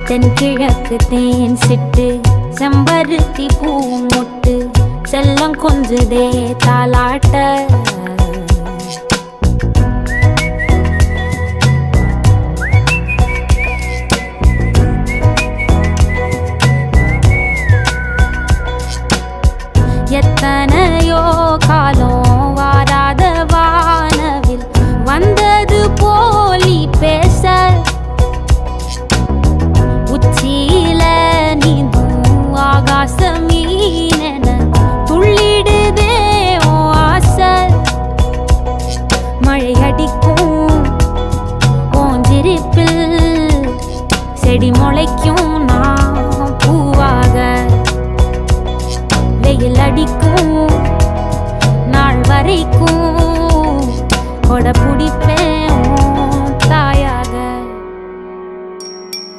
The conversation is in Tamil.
தென்கிழக்கு தேன் சிட்டு செம்பருத்தி பூ முட்டு செல்லம் கொஞ்சுதே தாலாட்ட எத்தனையோ காலம் வாராத வானவில் வந்தது போலி பேச உச்சியில நீந்தும் ஆகாச மீனென துள்ளிடுதே ஓ ஆசை மழை அடிக்கும் ஓஞ்சிருப்பில் செடி முளைக்கும் நான் பூவாக வெயில் அடிக்கும் நாள் வரைக்கும் கொடை பிடிப்பேன்